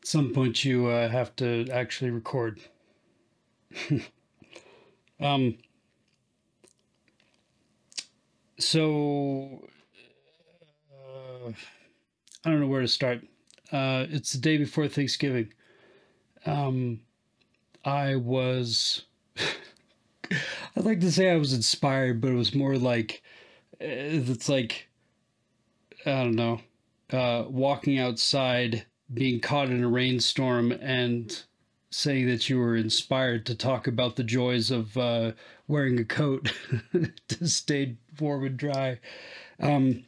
some point you have to actually record. um, so I don't know where to start. It's the day before Thanksgiving. Um, I was, I'd like to say I was inspired, but it was more like, it's like, I don't know, walking outside, being caught in a rainstorm, and saying that you were inspired to talk about the joys of wearing a coat to stay warm and dry. Um,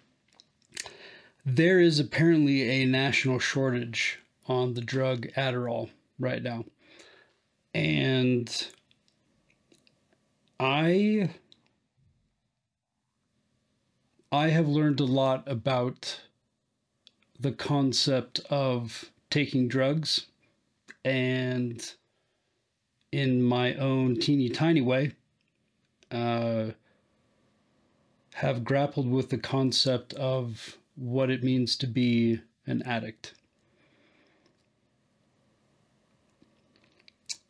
there is apparently a national shortage on the drug Adderall right now. And I I have learned a lot about the concept of taking drugs, and in my own teeny tiny way, uh, have grappled with the concept of what it means to be an addict.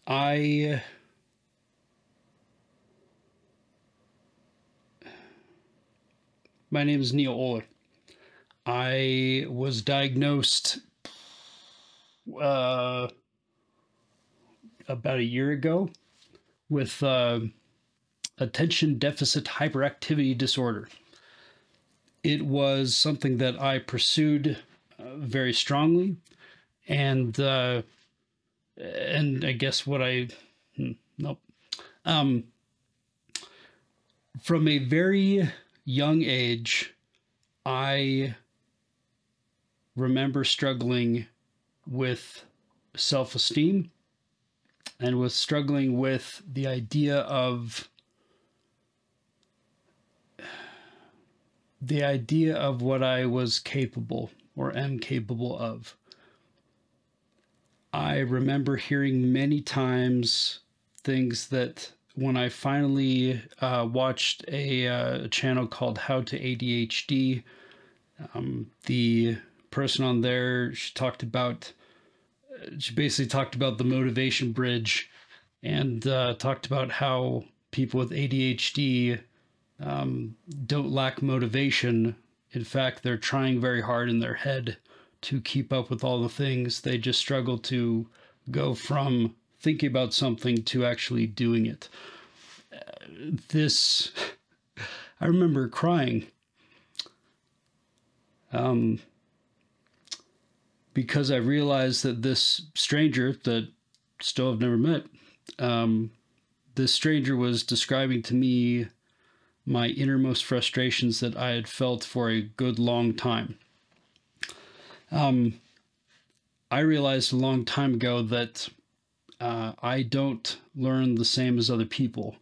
I My name is Neil Oler. I was diagnosed uh, about a year ago with attention deficit hyperactivity disorder. It was something that I pursued very strongly, and I guess what I nope. Um, from a very young age, I remember struggling with self-esteem and with struggling with the idea of what I was capable or am capable of. I remember hearing many times things that when I finally watched a channel called How to ADHD, the person on there, she basically talked about the motivation bridge, and talked about how people with ADHD don't lack motivation. In fact, they're trying very hard in their head to keep up with all the things. They just struggle to go from thinking about something to actually doing it. I remember crying because I realized that this stranger that still have never met, this stranger was describing to me my innermost frustrations that I had felt for a good long time. I realized a long time ago that I don't learn the same as other people,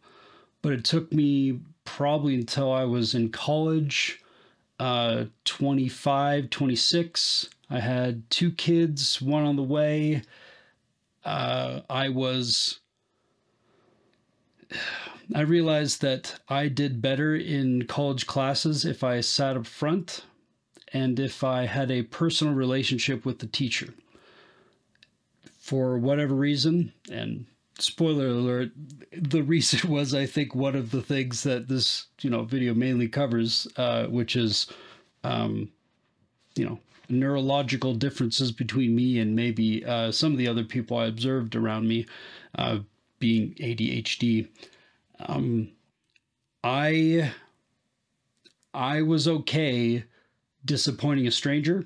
but it took me probably until I was in college, 25, 26. I had 2 kids, one on the way. I realized that I did better in college classes if I sat up front and if I had a personal relationship with the teacher. For whatever reason, and spoiler alert, the reason was, I think, one of the things that this video mainly covers, which is neurological differences between me and maybe some of the other people I observed around me, being ADHD. I was okay disappointing a stranger,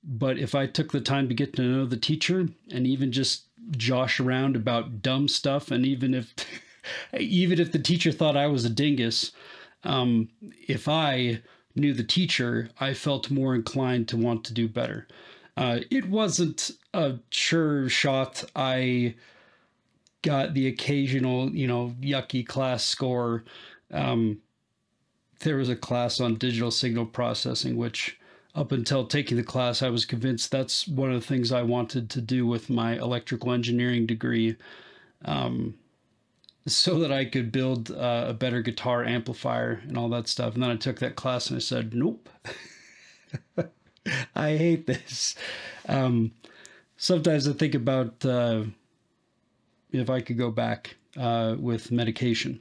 but if I took the time to get to know the teacher and even just josh around about dumb stuff, and even if the teacher thought I was a dingus, if I knew the teacher, I felt more inclined to want to do better. It wasn't a sure shot. I got the occasional, yucky class score. There was a class on digital signal processing, which up until taking the class, I was convinced that's one of the things I wanted to do with my electrical engineering degree, so that I could build a better guitar amplifier and all that stuff. And then I took that class and I said, nope, I hate this. sometimes I think about if I could go back with medication.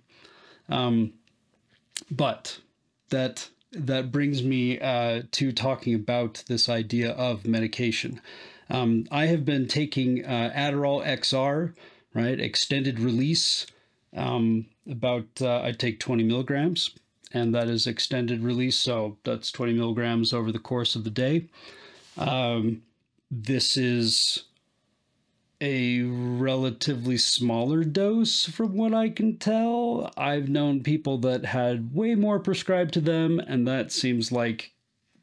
Um, but that brings me to talking about this idea of medication. I have been taking Adderall XR, right, extended release. I take 20 milligrams, and that is extended release, so that's 20 milligrams over the course of the day. This is a relatively smaller dose from what I can tell. I've known people that had way more prescribed to them, and that seems like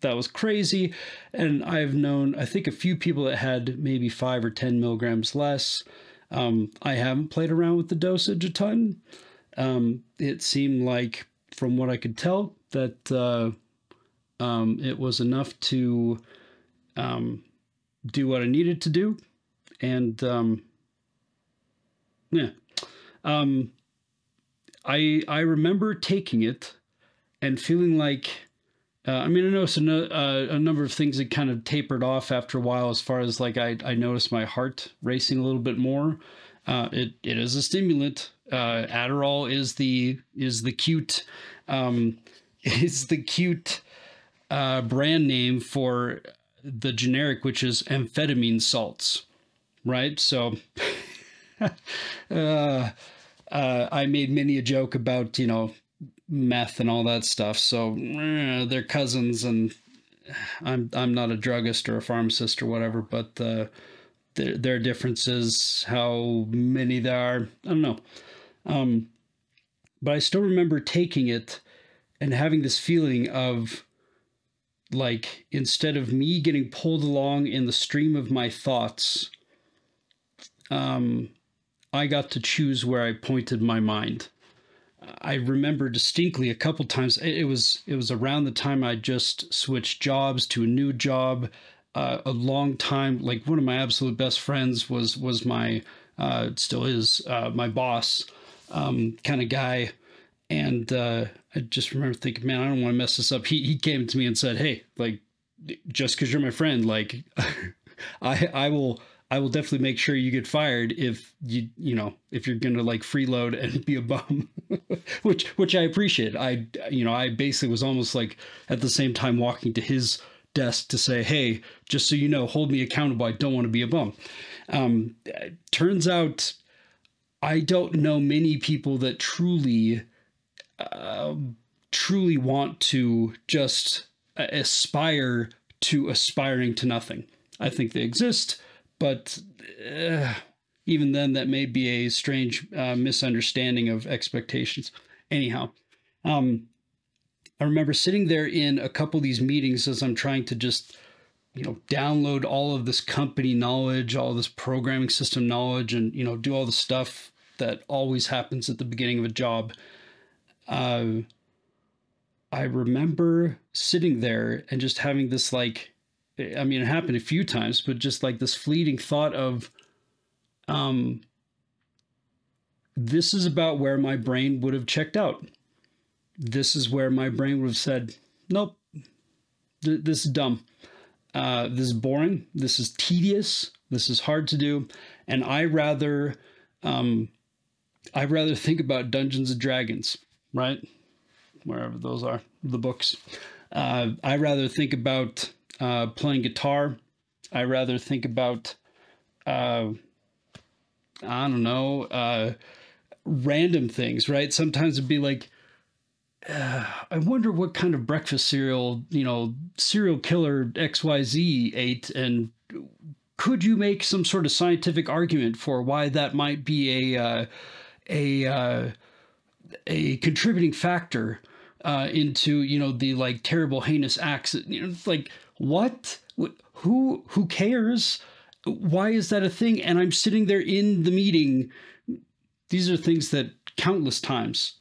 that was crazy. And I've known, I think, a few people that had maybe 5 or 10 milligrams less. I haven't played around with the dosage a ton. It seemed like, from what I could tell, that it was enough to do what I needed to do. And yeah, I remember taking it and feeling like, I mean, I noticed a number of things that kind of tapered off after a while, as far as like I noticed my heart racing a little bit more. It is a stimulant. Adderall is the cute is the cute brand name for the generic, which is amphetamine salts. Right. So I made many a joke about, meth and all that stuff. So they're cousins, and I'm not a druggist or a pharmacist or whatever, but their difference is how many there are. I don't know. But I still remember taking it and having this feeling of, like, instead of me getting pulled along in the stream of my thoughts, I got to choose where I pointed my mind. I remember distinctly a couple times. It was around the time I just switched jobs to a new job. A long time, like, one of my absolute best friends was my still is my boss, kind of guy. And I just remember thinking, man, I don't want to mess this up. He came to me and said, hey, like, just because you're my friend, like, I will definitely make sure you get fired if if you're gonna, like, freeload and be a bum, which I appreciate. I basically was almost like at the same time walking to his desk to say, hey, just so you know, hold me accountable. I don't want to be a bum. Turns out I don't know many people that truly want to just aspire to aspiring to nothing. I think they exist, but even then, that may be a strange misunderstanding of expectations. Anyhow, I remember sitting there in a couple of these meetings as I'm trying to just, download all of this company knowledge, all this programming system knowledge, and, do all the stuff that always happens at the beginning of a job. I remember sitting there and just having this, like, I mean, it happened a few times, but just like this fleeting thought of, this is about where my brain would have checked out. This is where my brain would have said, nope, this is dumb. This is boring. This is tedious. This is hard to do. And I'd rather think about Dungeons and Dragons, right? Wherever those are, the books. I'd rather think about playing guitar. I'd rather think about, I don't know, random things, right? Sometimes it'd be like, I wonder what kind of breakfast cereal, serial killer XYZ ate, and could you make some sort of scientific argument for why that might be a contributing factor into, the, like, terrible, heinous acts, like, what? Who cares? Why is that a thing? And I'm sitting there in the meeting. These are things that countless times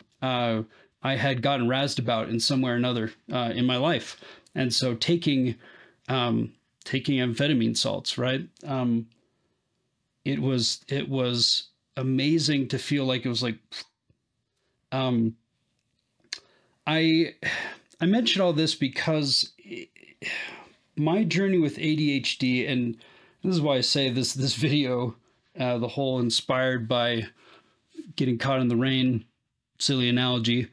I had gotten razzed about in some way or another in my life. And so taking amphetamine salts, right? It was amazing to feel like it was like, I mentioned all this because my journey with ADHD, and This is why I say this video, the whole inspired by getting caught in the rain, silly analogy.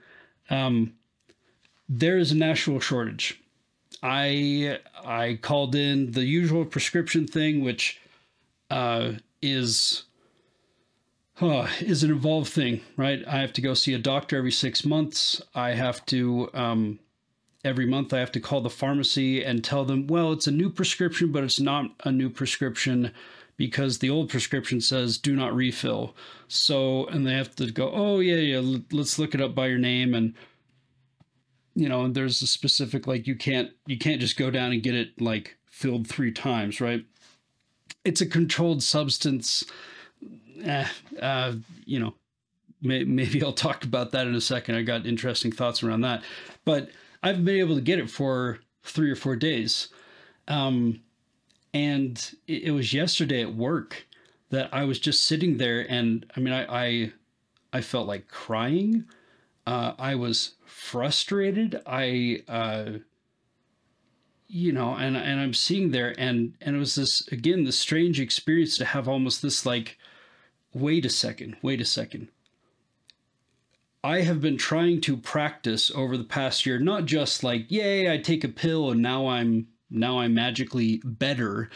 There is a national shortage. I called in the usual prescription thing, which is an involved thing, right? I have to go see a doctor every 6 months. I have to every month I have to call the pharmacy and tell them, well, it's a new prescription, but it's not a new prescription because the old prescription says do not refill. So, and they have to go, oh yeah, let's look it up by your name. And, and there's a specific, like, you can't just go down and get it like filled 3 times, right? It's a controlled substance. Maybe I'll talk about that in a second. I got interesting thoughts around that, but I've been able to get it for 3 or 4 days. And it was yesterday at work that I was just sitting there, and I mean, I felt like crying. I was frustrated. And I'm sitting there, and it was this strange experience to have almost this like, wait a second. I have been trying to practice over the past year, not just like, yay, I take a pill and now I'm magically better.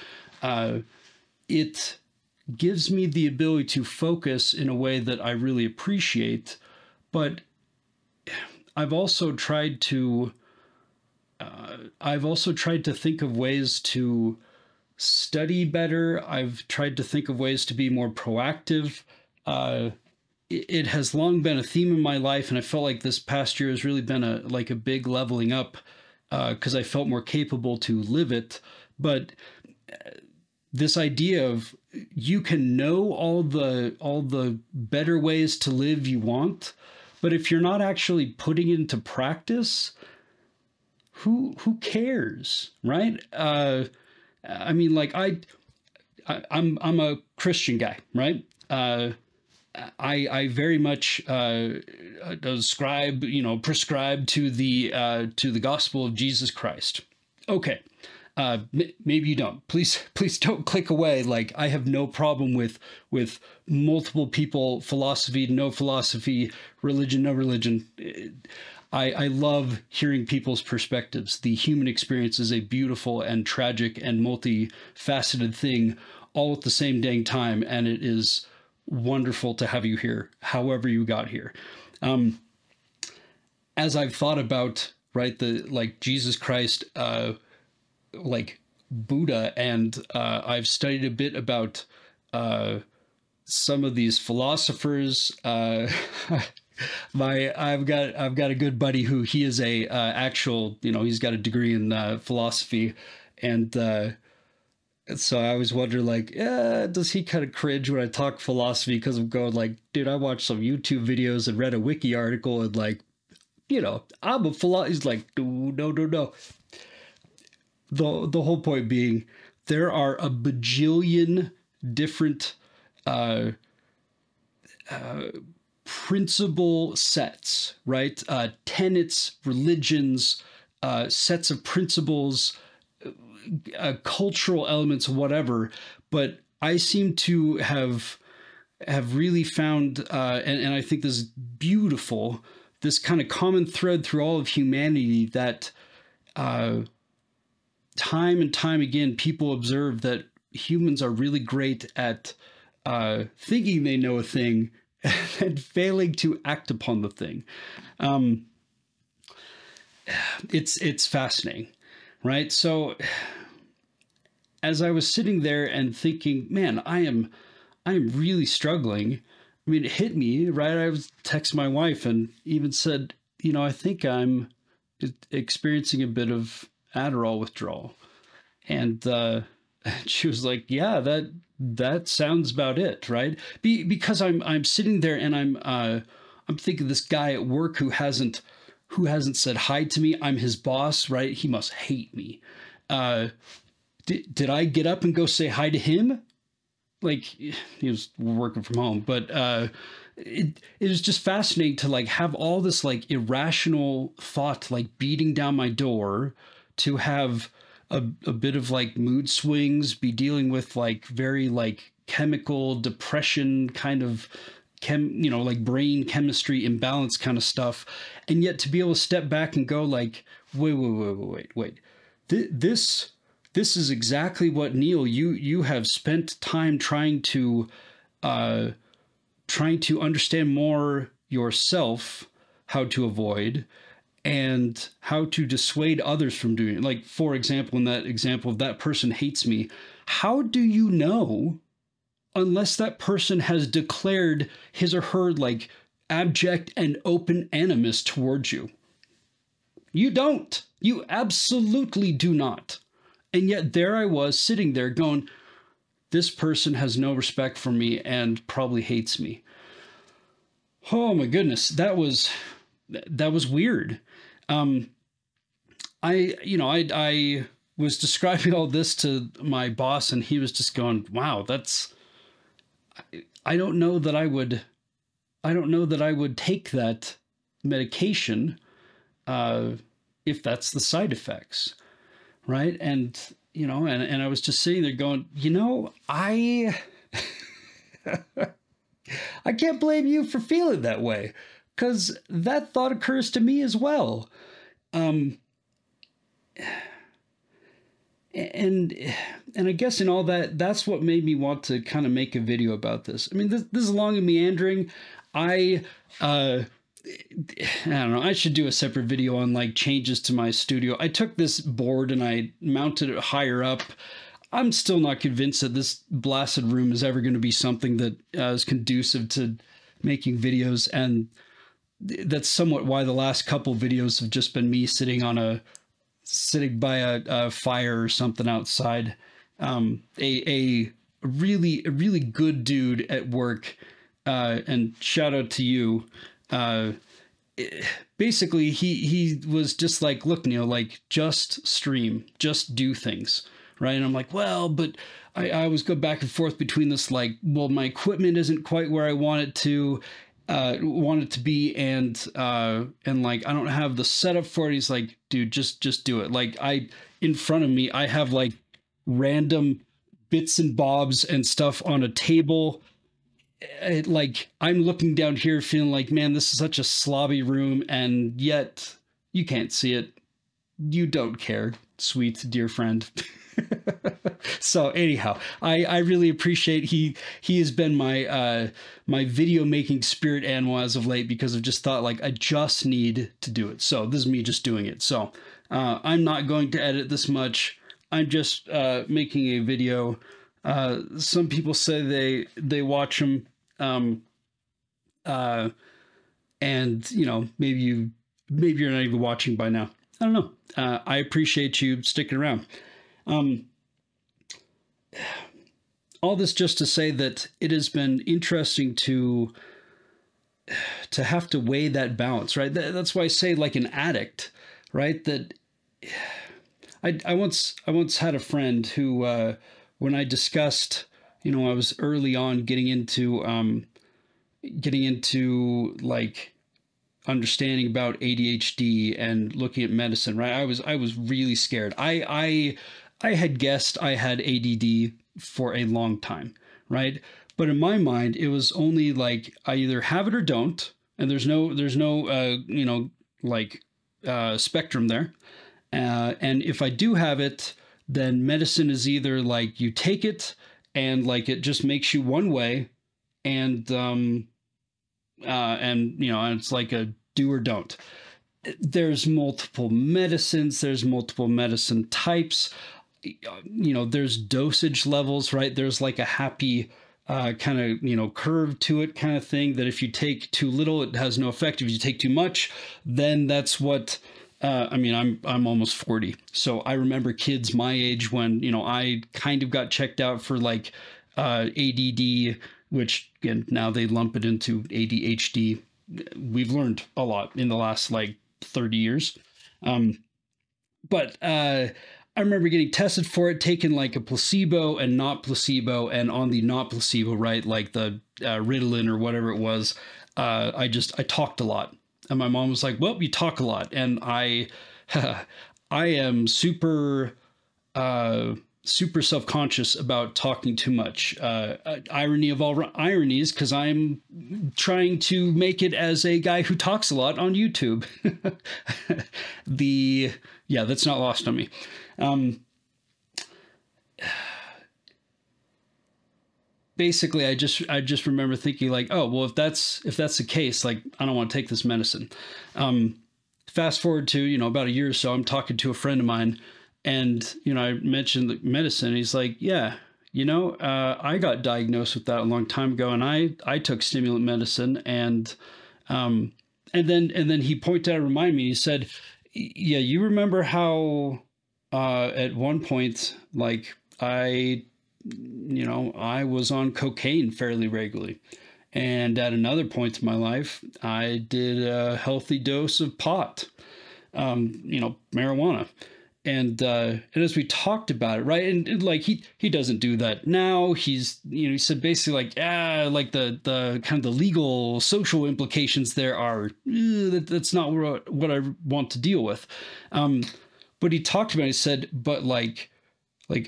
It gives me the ability to focus in a way that I really appreciate, but I've also tried to think of ways to study better. I've tried to think of ways to be more proactive. It has long been a theme in my life, and I felt like this past year has really been a big leveling up because I felt more capable to live it. But this idea of you can know all the better ways to live you want, but if you're not actually putting it into practice, who cares, right? I mean, like I'm a Christian guy, right? I very much prescribe to the gospel of Jesus Christ. Okay. Maybe you don't. Please don't click away. Like, I have no problem with multiple people, philosophy, no philosophy, religion, no religion. I love hearing people's perspectives. The human experience is a beautiful and tragic and multifaceted thing all at the same dang time. And it is wonderful to have you here, however you got here. As I've thought about, right, Jesus Christ, like Buddha, and I've studied a bit about some of these philosophers. I've got a good buddy who he is a actual, he's got a degree in philosophy, and so I always wonder, like, does he kind of cringe when I talk philosophy? Because I'm going like, dude, I watched some YouTube videos and read a wiki article, and like, I'm a philosopher. He's like, no. The whole point being, there are a bajillion different principle sets, right? Tenets, religions, sets of principles, cultural elements, whatever. But I seem to have really found, and I think this is beautiful, this kind of common thread through all of humanity that time and time again, people observe that humans are really great at thinking they know a thing and failing to act upon the thing. It's fascinating, right? So as I was sitting there and thinking, man, I am really struggling. I mean, it hit me, right? I was texting my wife and even said, I think I'm experiencing a bit of Adderall withdrawal. And she was like, yeah, that sounds about it, right? Because I'm sitting there and I'm thinking, this guy at work who hasn't said hi to me, I'm his boss, right? He must hate me. Did I get up and go say hi to him? Like, he was working from home, but it was just fascinating to like have all this like irrational thought like beating down my door, to have a bit of like mood swings, be dealing with like very like chemical depression kind of like brain chemistry imbalance kind of stuff. And yet to be able to step back and go like, wait. This is exactly what, Neil, you have spent time trying to understand more yourself, how to avoid, and how to dissuade others from doing it. Like, for example, in that example of that person hates me, how do you know unless that person has declared his or her like abject and open animus towards you? You don't. You absolutely do not. And yet there I was sitting there going, this person has no respect for me and probably hates me. Oh my goodness, that was weird. I was describing all this to my boss, and he was just going, "Wow, I don't know that I would take that medication if that's the side effects." Right. And, and I was just sitting there going, I can't blame you for feeling that way, because that thought occurs to me as well. And I guess in all that, that's what made me want to kind of make a video about this. I mean, this is long and meandering. I don't know. I should do a separate video on like changes to my studio. I took this board and I mounted it higher up. I'm still not convinced that this blasted room is ever going to be something that is conducive to making videos. And that's somewhat why the last couple videos have just been me sitting by a fire or something outside. A really good dude at work, and shout out to you. Basically he was just like, look, Neil, like just stream, just do things. Right. And I'm like, well, but I always go back and forth between this, like, well, my equipment isn't quite where I want it to be. And like, I don't have the setup for it. He's like, dude, just do it. Like in front of me, I have like random bits and bobs and stuff on a table. Like I'm looking down here feeling like, man, this is such a slobby room, and yet you can't see it. You don't care, sweet dear friend. So anyhow, I really appreciate he has been my my video making spirit animal as of late, because I've just thought like I just need to do it. So this is me just doing it. So I'm not going to edit this much. I'm just making a video. Some people say they watch them. And maybe you're not even watching by now. I don't know. I appreciate you sticking around. All this just to say that it has been interesting to have to weigh that balance, right? That's why I say, like an addict, right? That I once had a friend who, when I discussed, I was early on getting into like understanding about ADHD and looking at medicine, right? I was really scared. I had guessed I had ADD for a long time, right? But in my mind, it was only like I either have it or don't, and there's no spectrum there. And if I do have it, then medicine is either like you take it and like it just makes you one way, and it's like a do or don't. There's multiple medicines, there's multiple medicine types, there's dosage levels, right? There's like a happy kind of curve to it kind of thing, that if you take too little, it has no effect. If you take too much, then that's what I'm almost 40. So I remember kids my age when, I kind of got checked out for like ADD, which again, now they lump it into ADHD. We've learned a lot in the last like 30 years. But I remember getting tested for it, taking like a placebo and not placebo, and on the not placebo, right, like the Ritalin or whatever it was, I talked a lot. And my mom was like, well, you talk a lot. And I am super uh, super self-conscious about talking too much. Irony of all ironies, because I'm trying to make it as a guy who talks a lot on YouTube. the Yeah, that's not lost on me. Um, Basically, I just remember thinking like, oh well, if that's the case, like I don't want to take this medicine. Um, Fast forward to about a year or so, I'm talking to a friend of mine, and I mentioned the medicine. He's like, yeah, I got diagnosed with that a long time ago, and I took stimulant medicine, um, and then he pointed out, remind me, he said, yeah, you remember how at one point, like I was on cocaine fairly regularly. And at another point in my life, I did a healthy dose of pot, marijuana. And as we talked about it, right, and like he doesn't do that now. He said basically like like the kind of the legal social implications there are that's not what I want to deal with. Um, but he talked about it, he said, but like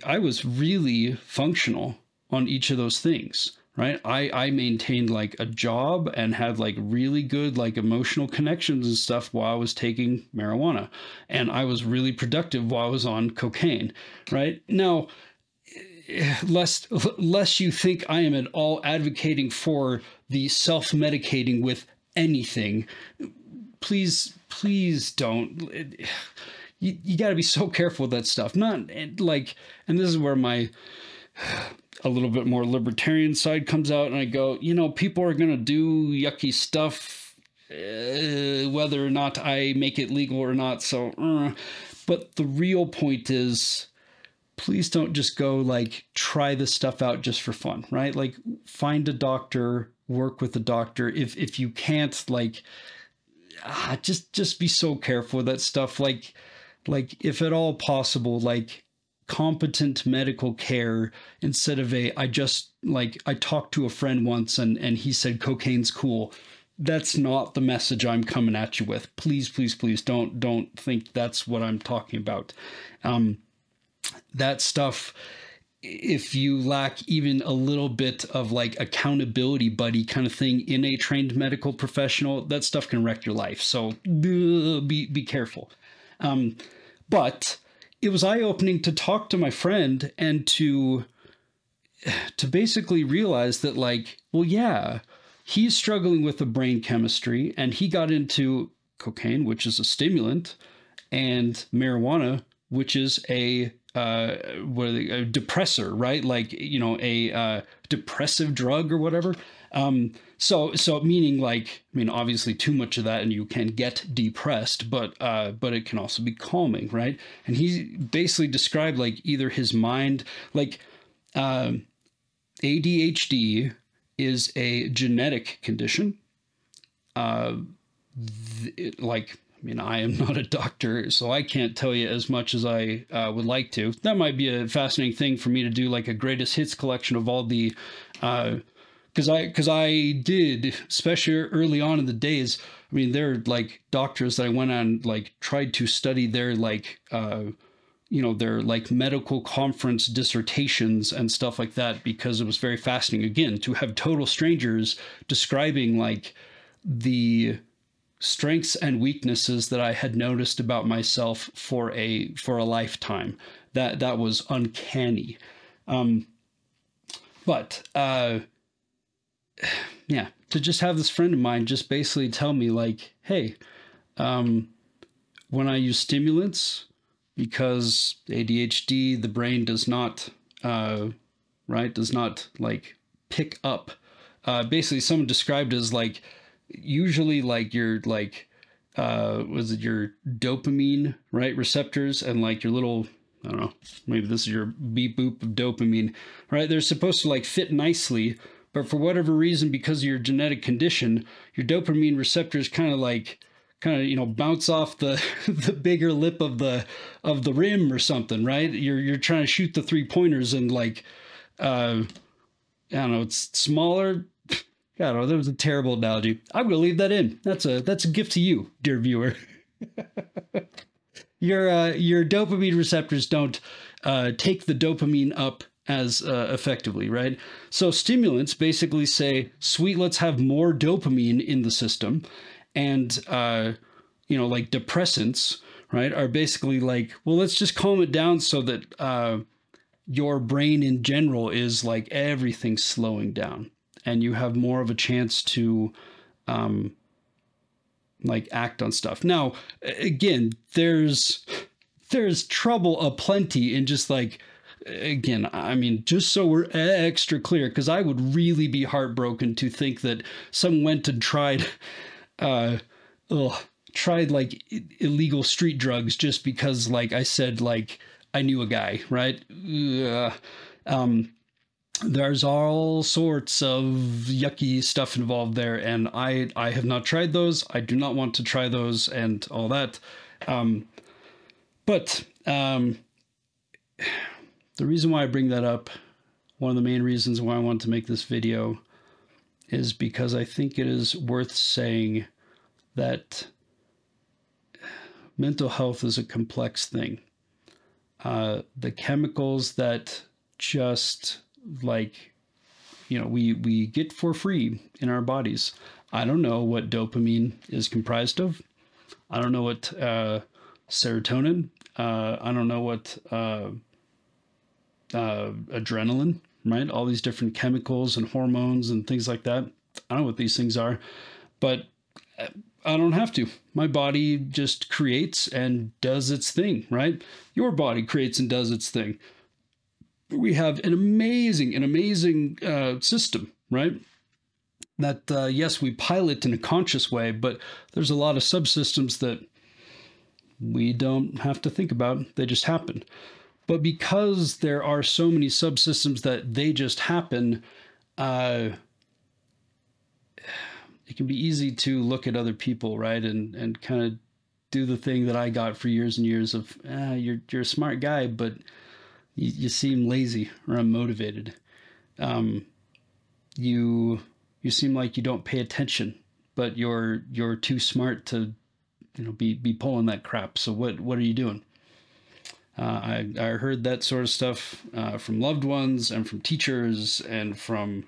I was really functional on each of those things, right? I maintained like a job and had like really good like emotional connections and stuff while I was taking marijuana, and I was really productive while I was on cocaine, right? Now, lest you think I am at all advocating for the self-medicating with anything, please don't. You got to be so careful with that stuff. Not like, and this is where my a little bit more libertarian side comes out, and I go, people are going to do yucky stuff, whether or not I make it legal or not. So, but the real point is, please don't just go like try this stuff out just for fun, right? Like find a doctor, work with a doctor. If you can't, like, just be so careful with that stuff. Like if at all possible, like competent medical care instead of I talked to a friend once and he said cocaine's cool. That's not the message I'm coming at you with. Please don't think that's what I'm talking about. That stuff, if you lack even a little bit of like accountability buddy kind of thing in a trained medical professional, that stuff can wreck your life. So be careful. But it was eye-opening to talk to my friend and to basically realize that, like, well, yeah, he's struggling with the brain chemistry, and he got into cocaine, which is a stimulant, and marijuana, which is a a depressor, right? Like, a depressive drug or whatever. So meaning like, I mean, obviously too much of that and you can get depressed, but it can also be calming, right? And he basically described like either his mind, like, ADHD is a genetic condition. Like, I mean, I am not a doctor, so I can't tell you as much as I would like to. That might be a fascinating thing for me to do, like a greatest hits collection of all the, because I did, especially early on in the days. I mean, there are like doctors that I went on, like tried to study their like, their like medical conference dissertations and stuff like that, because it was very fascinating, again, to have total strangers describing like the strengths and weaknesses that I had noticed about myself for a lifetime. That was uncanny. But yeah, to just have this friend of mine just basically tell me like, hey, when I use stimulants, because ADHD, the brain does not, does not like pick up. Basically, someone described it as like, usually like your like, was it your dopamine, right, receptors, and like your little, I don't know, maybe this is your beep boop of dopamine, right? They're supposed to like fit nicely, but for whatever reason, because of your genetic condition, your dopamine receptors kind of bounce off the the bigger lip of the rim or something, right? You're trying to shoot the 3-pointers and like, I don't know, it's smaller. I don't know, that was a terrible analogy. I'm gonna leave that in. That's a gift to you, dear viewer. Your dopamine receptors don't take the dopamine up as effectively, right? So stimulants basically say, sweet, let's have more dopamine in the system. And, like depressants, right, are basically like, well, let's just calm it down so that your brain in general is like everything's slowing down and you have more of a chance to like act on stuff. Now, again, there's trouble aplenty in just like, again, I mean, just so we're extra clear, because I would really be heartbroken to think that someone went and tried like illegal street drugs just because, like I said, like I knew a guy, right? There's all sorts of yucky stuff involved there, and I have not tried those. I do not want to try those and all that. But the reason why I bring that up, one of the main reasons why I want to make this video, is because I think it is worth saying that mental health is a complex thing. The chemicals that just like, we get for free in our bodies. I don't know what dopamine is comprised of. I don't know what serotonin. I don't know what adrenaline, right? All these different chemicals and hormones and things like that. I don't know what these things are, but I don't have to. My body just creates and does its thing, right? Your body creates and does its thing. We have an amazing system, right? That, yes, we pilot in a conscious way, but there's a lot of subsystems that we don't have to think about. They just happen. But because there are so many subsystems that they just happen, it can be easy to look at other people, right? And kind of do the thing that I got for years and years of, you're a smart guy, but you seem lazy or unmotivated. You seem like you don't pay attention, but you're too smart to, be pulling that crap. So what are you doing? I heard that sort of stuff from loved ones and from teachers and from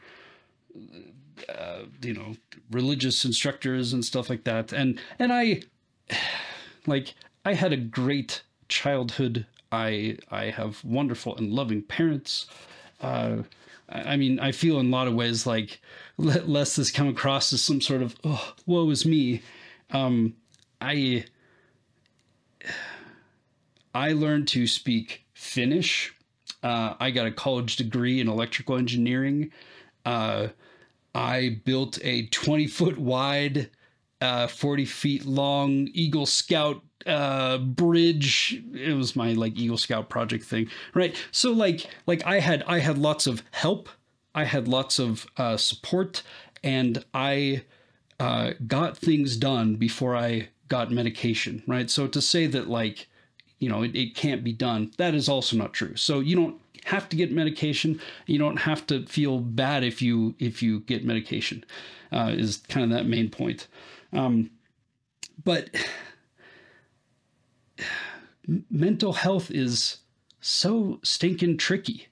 religious instructors and stuff like that. And I had a great childhood. I have wonderful and loving parents. I mean, I feel in a lot of ways like, lest this come across as some sort of, oh, woe is me. I learned to speak Finnish. I got a college degree in electrical engineering. I built a 20-foot wide, 40 feet long Eagle Scout bridge. It was my like Eagle Scout project thing, right? So like I had lots of help. I had lots of support, and I got things done before I got medication, right? So to say that like, it can't be done, that is also not true. So you don't have to get medication. You don't have to feel bad if you get medication, is kind of that main point. But mental health is so stinking tricky.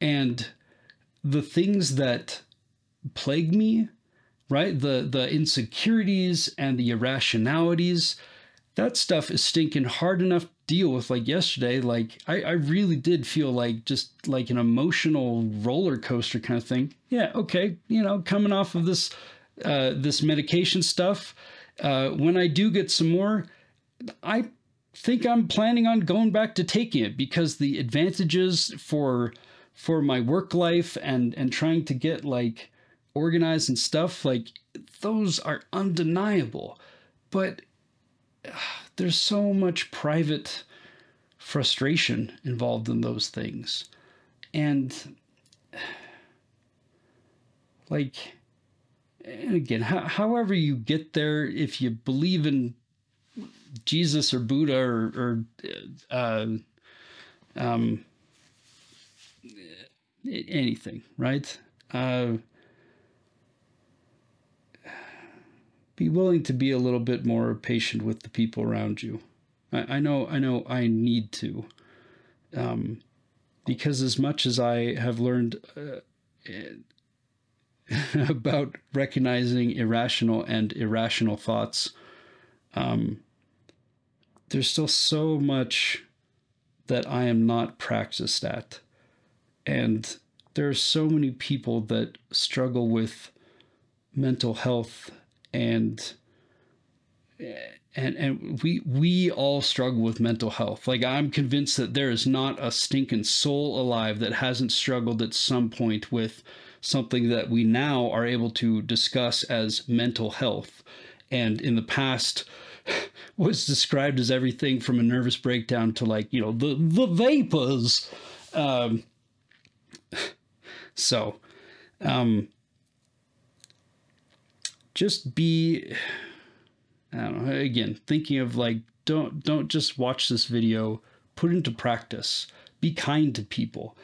And the things that plague me, right? The insecurities and the irrationalities, that stuff is stinking hard enough to deal with. Like yesterday, like I really did feel like just like an emotional roller coaster kind of thing. Yeah, okay, coming off of this medication stuff, when I do get some more, I think I'm planning on going back to taking it, because the advantages for my work life and trying to get like organized and stuff, like those are undeniable. But there's so much private frustration involved in those things. And like, and again, however you get there, if you believe in Jesus or Buddha or anything, right? Be willing to be a little bit more patient with the people around you. I know I need to. Because as much as I have learned about recognizing irrational and irrational thoughts, there's still so much that I am not practiced at. And there are so many people that struggle with mental health, and we all struggle with mental health. Like, I'm convinced that there is not a stinking soul alive that hasn't struggled at some point with something that we now are able to discuss as mental health, and in the past was described as everything from a nervous breakdown to, like, the vapors. So just be, I don't know, again, thinking of, like, don't just watch this video, put it into practice. Be kind to people.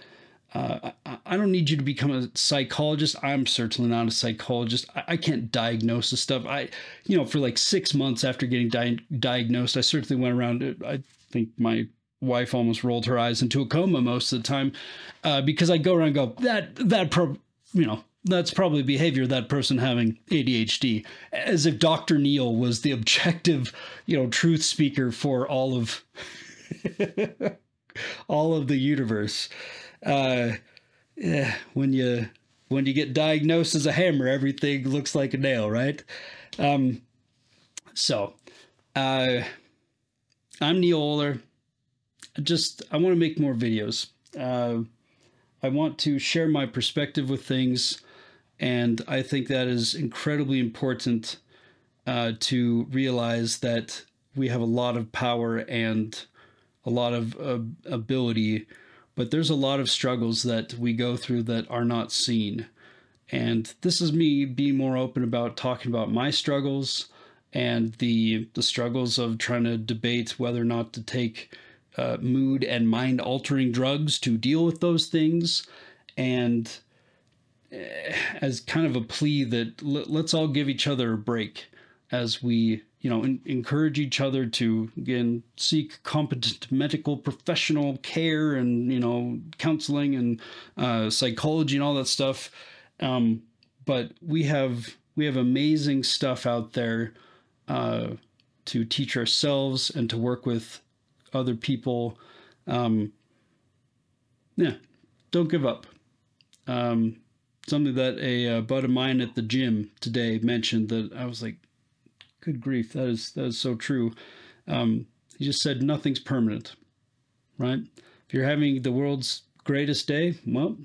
I don't need you to become a psychologist. I'm certainly not a psychologist. I can't diagnose this stuff. For like 6 months after getting diagnosed, I certainly went around. I think my wife almost rolled her eyes into a coma most of the time, because I go around and go, that's probably behavior of that person having ADHD, as if Dr. Neil was the objective, truth speaker for all of all of the universe. Yeah, when you get diagnosed as a hammer, everything looks like a nail, right? So I'm Neil Oler. I want to make more videos. I want to share my perspective with things, and I think that is incredibly important, to realize that we have a lot of power and a lot of ability, but there's a lot of struggles that we go through that are not seen. And this is me being more open about talking about my struggles and the struggles of trying to debate whether or not to take mood and mind altering drugs to deal with those things, and as kind of a plea that let's all give each other a break as we encourage each other to, again, seek competent medical professional care and counseling and psychology and all that stuff. But we have amazing stuff out there to teach ourselves and to work with other people. Don't give up. Something that a bud of mine at the gym today mentioned that I was like, good grief, that is so true. He just said nothing's permanent, right? If you're having the world's greatest day, well,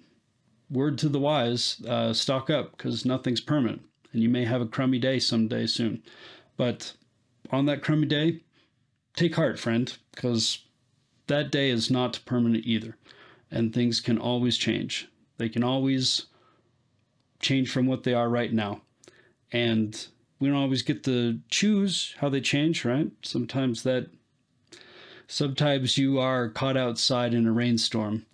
word to the wise, stock up, because nothing's permanent, and you may have a crummy day someday soon. But on that crummy day, take heart, friend, because that day is not permanent either, and things can always change. They can always change from what they are right now, and we don't always get to choose how they change, right? Sometimes you are caught outside in a rainstorm,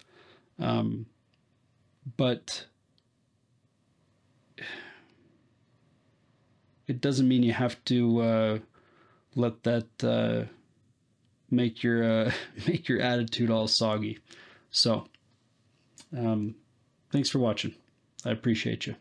but it doesn't mean you have to let that make your attitude all soggy. So, thanks for watching. I appreciate you.